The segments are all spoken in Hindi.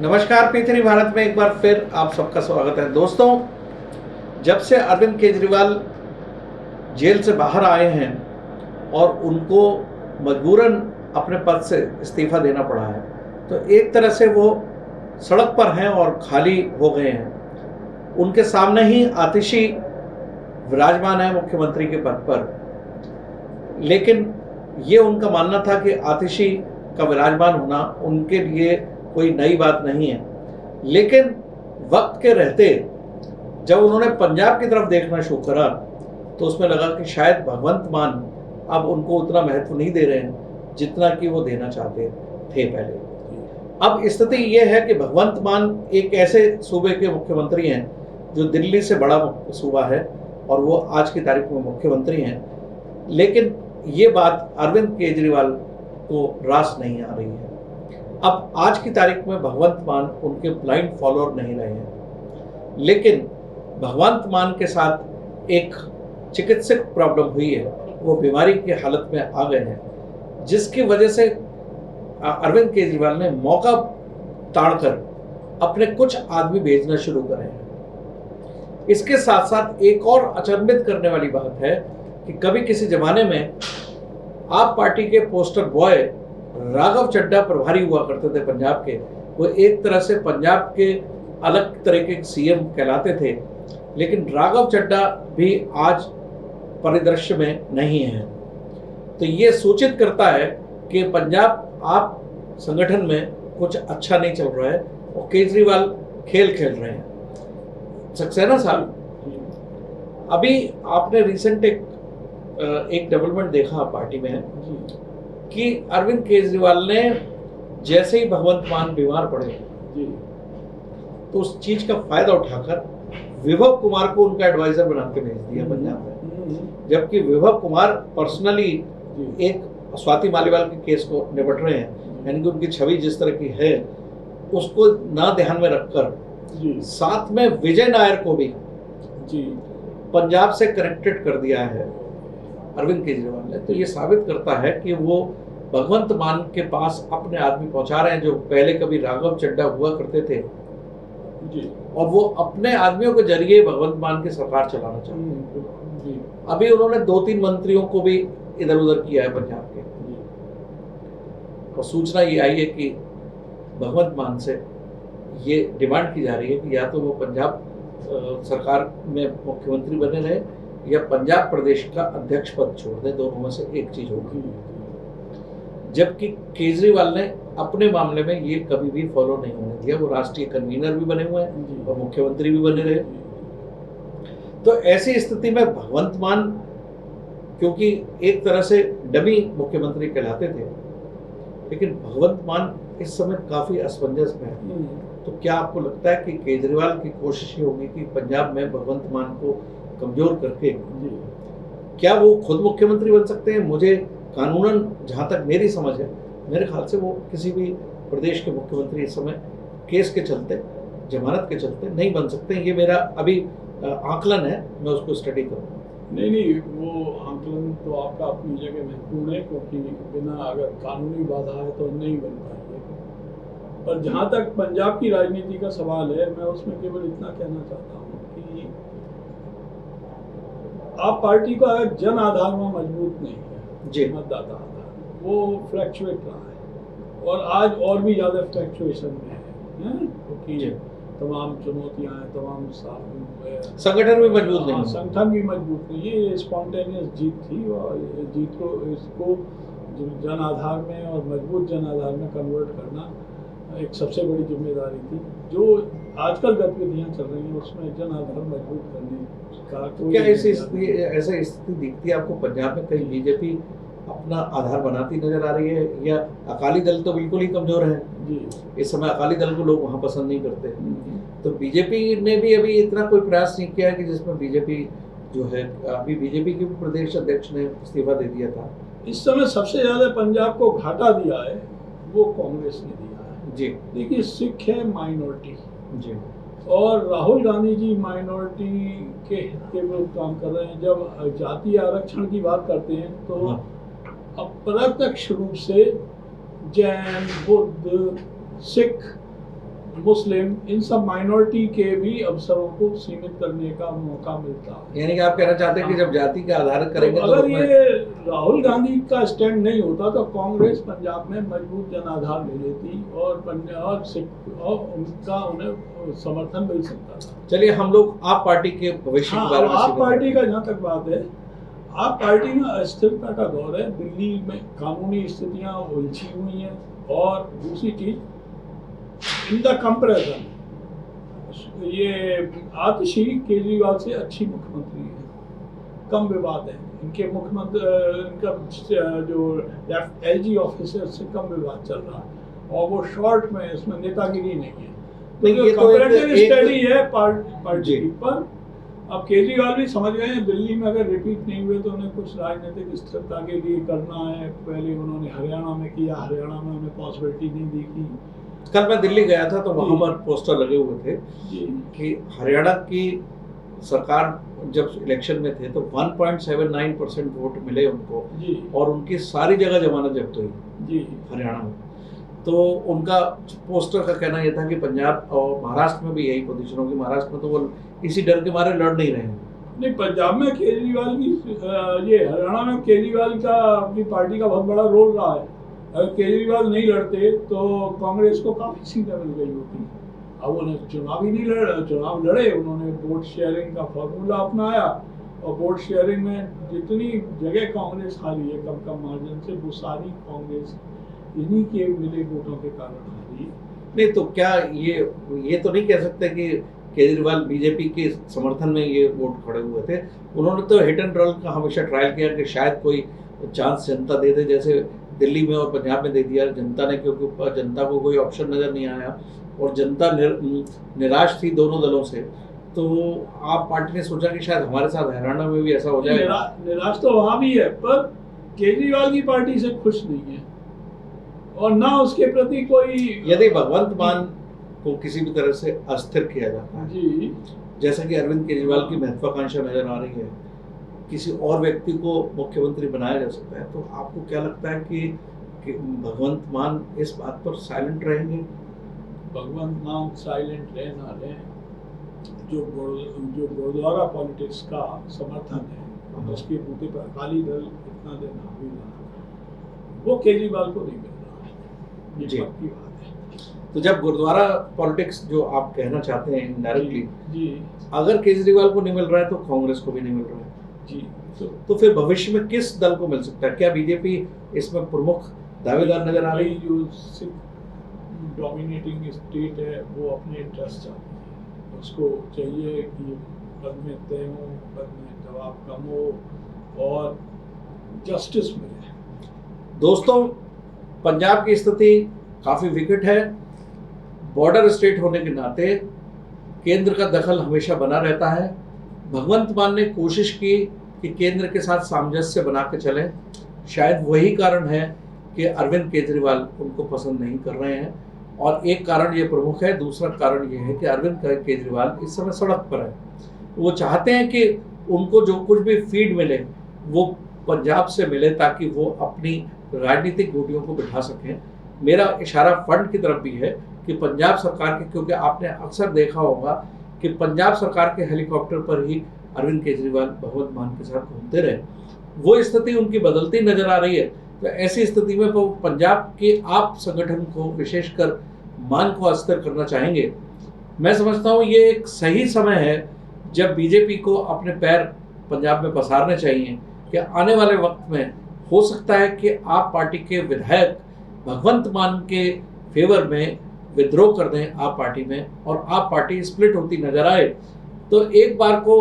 नमस्कार, पी3 भारत में एक बार फिर आप सबका स्वागत है। दोस्तों, जब से अरविंद केजरीवाल जेल से बाहर आए हैं और उनको मजबूरन अपने पद से इस्तीफा देना पड़ा है, तो एक तरह से वो सड़क पर हैं और खाली हो गए हैं। उनके सामने ही आतिशी विराजमान है मुख्यमंत्री के पद पर, लेकिन ये उनका मानना था कि आतिशी का विराजमान होना उनके लिए कोई नई बात नहीं है। लेकिन वक्त के रहते जब उन्होंने पंजाब की तरफ देखना शुरू करा तो उसमें लगा कि शायद भगवंत मान अब उनको उतना महत्व नहीं दे रहे हैं जितना कि वो देना चाहते थे पहले। अब स्थिति ये है कि भगवंत मान एक ऐसे सूबे के मुख्यमंत्री हैं जो दिल्ली से बड़ा सूबा है और वो आज की तारीख में मुख्यमंत्री हैं, लेकिन ये बात अरविंद केजरीवाल को रास नहीं आ रही है। अब आज की तारीख में भगवंत मान उनके ब्लाइंड फॉलोअर नहीं रहे हैं, लेकिन भगवंत मान के साथ एक चिकित्सक प्रॉब्लम हुई है, वो बीमारी की हालत में आ गए हैं, जिसकी वजह से अरविंद केजरीवाल ने मौका ताड़कर अपने कुछ आदमी भेजना शुरू करे हैं। इसके साथ साथ एक और अचंभित करने वाली बात है कि कभी किसी जमाने में आप पार्टी के पोस्टर बॉय राघव चड्ढा प्रभारी हुआ करते थे पंजाब के। वो एक तरह से पंजाब के अलग तरह के सीएम कहलाते थे, लेकिन राघव चड्ढा भी आज परिदृश्य में नहीं है। तो ये सूचित करता है कि पंजाब आप संगठन में कुछ अच्छा नहीं चल रहा है और केजरीवाल खेल खेल रहे हैं। सक्सेना साहब, अभी आपने रिसेंट एक डेवलपमेंट देखा पार्टी में कि अरविंद केजरीवाल ने जैसे ही भगवंत मान बीमार पड़े तो उस चीज का फायदा उठाकर विभव कुमार को उनका एडवाइजर बना के भेज दिया पंजाब में, जबकि विभव कुमार पर्सनली एक स्वाति मालीवाल के केस को निपट रहे हैं। यानी कि उनकी छवि जिस तरह की है उसको ना ध्यान में रखकर साथ में विजय नायर को भी पंजाब से कनेक्टेड कर दिया है अरविंद केजरीवाल ने। तो ये साबित करता है कि वो भगवंत मान के पास अपने आदमी पहुंचा रहे हैं जो पहले कभी राघव चड्ढा हुआ करते थे और वो अपने आदमियों के जरिए भगवंत मान की सरकार चलाना चाहते हैं। अभी उन्होंने 2-3 मंत्रियों को भी इधर उधर किया है पंजाब के, और सूचना ये आई है कि भगवंत मान से ये डिमांड की जा रही है कि या तो वो पंजाब सरकार में मुख्यमंत्री बने रहे या पंजाब प्रदेश का अध्यक्ष पद छोड़ दे, दोनों में से एक चीज होगी। जबकि केजरीवाल ने अपने मामले में ये कभी भी फॉलो नहीं होने दिया। वो राष्ट्रीय कन्वीनर भी बने हुए हैं और मुख्यमंत्री भी बने रहे। तो ऐसी स्थिति में भगवंत मान क्योंकि एक तरह से डमी मुख्यमंत्री कहलाते थे, लेकिन भगवंत मान इस समय काफी असमंजस में है। तो क्या आपको लगता है कि केजरीवाल की कोशिश ये होगी कि पंजाब में भगवंत मान को कमजोर करके क्या वो खुद मुख्यमंत्री बन सकते हैं? मुझे कानूनन जहां तक मेरी समझ है, मेरे ख्याल से वो किसी भी प्रदेश के मुख्यमंत्री इस समय केस के चलते, जमानत के चलते नहीं बन सकते। ये मेरा अभी आकलन है, मैं उसको स्टडी करूँगा। नहीं, वो आकलन तो आपका अपनी जगह महत्वपूर्ण है, क्योंकि बिना अगर कानूनी बाधा है तो नहीं बन पाएंगे। पर जहाँ तक पंजाब की राजनीति का सवाल है, मैं उसमें केवल इतना कहना चाहता हूँ कि आप पार्टी का जन आधार में मजबूत नहीं है जी, मतदाता आधार वो फ्लैक्चुएट रहा है और आज और भी ज़्यादा फ्लैक्चुएशन में है, क्योंकि तमाम चुनौतियाँ हैं, तमाम संगठन भी मजबूत नहीं, संगठन भी मजबूत नहीं। ये स्पॉन्टेनियस जीत थी और जीत को इसको जन आधार में और मजबूत जन आधार में कन्वर्ट करना एक सबसे बड़ी जिम्मेदारी थी। जो आजकल गतिविधियाँ चल रही हैं उसमें जन आधार मजबूत करने का क्या ऐसी स्थिति दिखती है आपको पंजाब में? कहीं बीजेपी अपना आधार बनाती नजर आ रही है या अकाली दल तो बिल्कुल ही कमजोर है जी। इस समय अकाली दल को लोग वहाँ पसंद नहीं करते, तो बीजेपी ने भी अभी इतना कोई प्रयास नहीं किया है कि जिसमें बीजेपी जो है, अभी बीजेपी के प्रदेश अध्यक्ष ने इस्तीफा दे दिया था। इस समय सबसे ज्यादा पंजाब को घाटा दिया है वो कांग्रेस ने दिया है जी। देखिए, सिख है माइनॉरिटी जी, और राहुल गांधी जी माइनॉरिटी के हित के विरुद्ध काम कर रहे हैं। जब जातीय आरक्षण की बात करते हैं तो अप्रत्यक्ष रूप से जैन, बुद्ध, सिख मुस्लिम, इन सब माइनॉरिटी के भी अवसरों को सीमित करने का मौका मिलता है। यानी कि आप कहना चाहते हैं कि जब जाति के आधार करेंगे तो तो अगर उसमें ये राहुल गांधी का स्टैंड नहीं होता तो कांग्रेस पंजाब में मजबूत जनाधार ले लेती और पंजाब से और उनका उन्हें समर्थन मिल सकता था। चलिए हम लोग आप पार्टी के भविष्य के बारे में आप सीधे पार्टी बात का जहाँ तक बात है, आप पार्टी में अस्थिरता का दौर है। दिल्ली में कानूनी स्थितियां उलझी हुई हैं और दूसरी चीज इन द कंपेरिजन ये आतिशी केजरीवाल से अच्छी मुख्यमंत्री है, कम विवाद है इनके मुख्यमंत्री, इनका जो एलजी ऑफिसर से कम विवाद चल रहा है और वो शॉर्ट में इसमें नेतागिरी नहीं है। नहीं, तो ये तो कंपैरेटिव एक स्टडी है पार्टी जी। पर। अब केजरीवाल भी समझ गए हैं दिल्ली में अगर रिपीट नहीं हुए तो उन्हें कुछ राजनीतिक स्थिरता के लिए करना है। पहले उन्होंने हरियाणा में किया, हरियाणा में उन्हें पॉसिबिलिटी नहीं देखी। कल मैं दिल्ली गया था तो वहां जी। पर पोस्टर लगे हुए थे जी कि हरियाणा की सरकार जब इलेक्शन में थे तो 1.79% वोट मिले उनको जी और उनकी सारी जगह जमानत जब्त हुई जी हरियाणा में। तो उनका पोस्टर का कहना यह था कि पंजाब और महाराष्ट्र में भी यही पोजीशन होगी। महाराष्ट्र में तो वो इसी डर के मारे लड़ नहीं रहे हैं। नहीं, पंजाब में केजरीवाल की ये हरियाणा में केजरीवाल का अपनी पार्टी का बहुत बड़ा रोल रहा है। अगर केजरीवाल नहीं लड़ते तो कांग्रेस को काफ़ी सीटें मिल गई होती। अब उन्हें चुनाव ही नहीं चुनाव लड़े, उन्होंने वोट शेयरिंग का फॉर्मूला अपनाया और वोट शेयरिंग में जितनी जगह कांग्रेस हारी है कम कम मार्जिन से, वो सारी कांग्रेस इन्हीं के मिले वोटों के कारण हारी। नहीं तो क्या ये तो नहीं कह सकते कि केजरीवाल बीजेपी के समर्थन में ये वोट खड़े हुए थे। उन्होंने तो हिट एंड रन का हमेशा ट्रायल किया कि शायद कोई चांस जनता दे दे, जैसे दिल्ली में और पंजाब में दे दिया जनता ने, क्योंकि जनता को कोई ऑप्शन नज़र नहीं आया और जनता निराश थी दोनों दलों से। तो आप पार्टी ने सोचा कि शायद हमारे साथ हरियाणा में भी ऐसा हो जाए। निराश तो वहाँ भी है पर केजरीवाल की पार्टी से खुश नहीं है और ना उसके प्रति कोई। यदि भगवंत मान को किसी भी तरह से अस्थिर किया जाता है, जी जैसा कि अरविंद केजरीवाल की महत्वाकांक्षा नजर आ रही है, किसी और व्यक्ति को मुख्यमंत्री बनाया जा सकता है, तो आपको क्या लगता है कि भगवंत मान इस बात पर साइलेंट रहेंगे? भगवंत मान साइलेंट रहे ना रहे, जो गुरुद्वारा पॉलिटिक्स का समर्थन है उसके बूते पर अकाली दल इतना दिन हावी रहा, वो केजरीवाल को नहीं मिल रहा है, ये जी। पक्की बात है। तो जब गुरुद्वारा पॉलिटिक्स जो आप कहना चाहते हैं इनडायरेक्टली, जी अगर केजरीवाल को नहीं मिल रहा है तो कांग्रेस को भी नहीं मिल रहा है, जी तो फिर भविष्य में किस दल को मिल सकता है? क्या बीजेपी इसमें प्रमुख दावेदार नजर आ रही है? जो सिख डोमिनेटिंग स्टेट है वो अपने इंटरेस्ट चाहती है, उसको चाहिए कि पद में तय हो, पद में दबाव कम हो और जस्टिस मिले। दोस्तों, पंजाब की स्थिति काफ़ी विकट है। बॉर्डर स्टेट होने के नाते केंद्र का दखल हमेशा बना रहता है। भगवंत मान ने कोशिश की कि केंद्र के साथ सामंजस्य बना के चलें। शायद वही कारण है कि अरविंद केजरीवाल उनको पसंद नहीं कर रहे हैं और एक कारण ये प्रमुख है। दूसरा कारण ये है कि अरविंद केजरीवाल इस समय सड़क पर है। वो चाहते हैं कि उनको जो कुछ भी फीड मिले वो पंजाब से मिले ताकि वो अपनी राजनीतिक गोटियों को बिठा सकें। मेरा इशारा फंड की तरफ भी है कि पंजाब सरकार के, क्योंकि आपने अक्सर देखा होगा कि पंजाब सरकार के हेलीकॉप्टर पर ही अरविंद केजरीवाल भगवंत मान के साथ घूमते रहे। वो स्थिति उनकी बदलती नजर आ रही है। तो ऐसी स्थिति में वो पंजाब के आप संगठन को विशेषकर मान को अस्थिर करना चाहेंगे। मैं समझता हूँ ये एक सही समय है जब बीजेपी को अपने पैर पंजाब में पसारने चाहिए कि आने वाले वक्त में हो सकता है कि आप पार्टी के विधायक भगवंत मान के फेवर में विद्रोह कर दें आप पार्टी में और आप पार्टी स्प्लिट होती नजर आए। तो एक बार को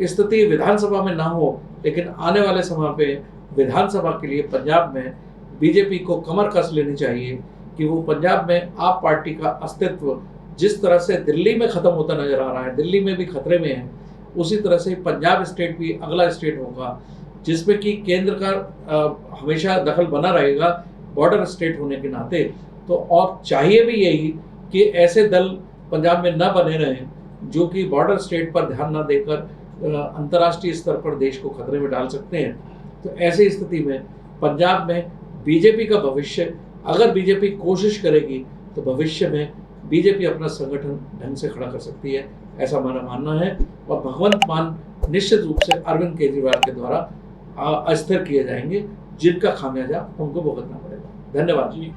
स्थिति विधानसभा में ना हो, लेकिन आने वाले समय पे विधानसभा के लिए पंजाब में बीजेपी को कमर कस लेनी चाहिए कि वो पंजाब में आप पार्टी का अस्तित्व जिस तरह से दिल्ली में ख़त्म होता नजर आ रहा है, दिल्ली में भी खतरे में है, उसी तरह से पंजाब स्टेट भी अगला स्टेट होगा जिसमें कि केंद्र का हमेशा दखल बना रहेगा बॉर्डर स्टेट होने के नाते। तो और चाहिए भी यही कि ऐसे दल पंजाब में न बने रहें जो कि बॉर्डर स्टेट पर ध्यान न देकर अंतर्राष्ट्रीय स्तर पर देश को खतरे में डाल सकते हैं। तो ऐसी स्थिति में पंजाब में बीजेपी का भविष्य, अगर बीजेपी कोशिश करेगी तो भविष्य में बीजेपी अपना संगठन ढंग से खड़ा कर सकती है, ऐसा हमारा मानना है। और भगवंत मान निश्चित रूप से अरविंद केजरीवाल के द्वारा अस्थिर किए जाएंगे, जिनका खामियाजा उनको भुगतना पड़ेगा। धन्यवाद जी।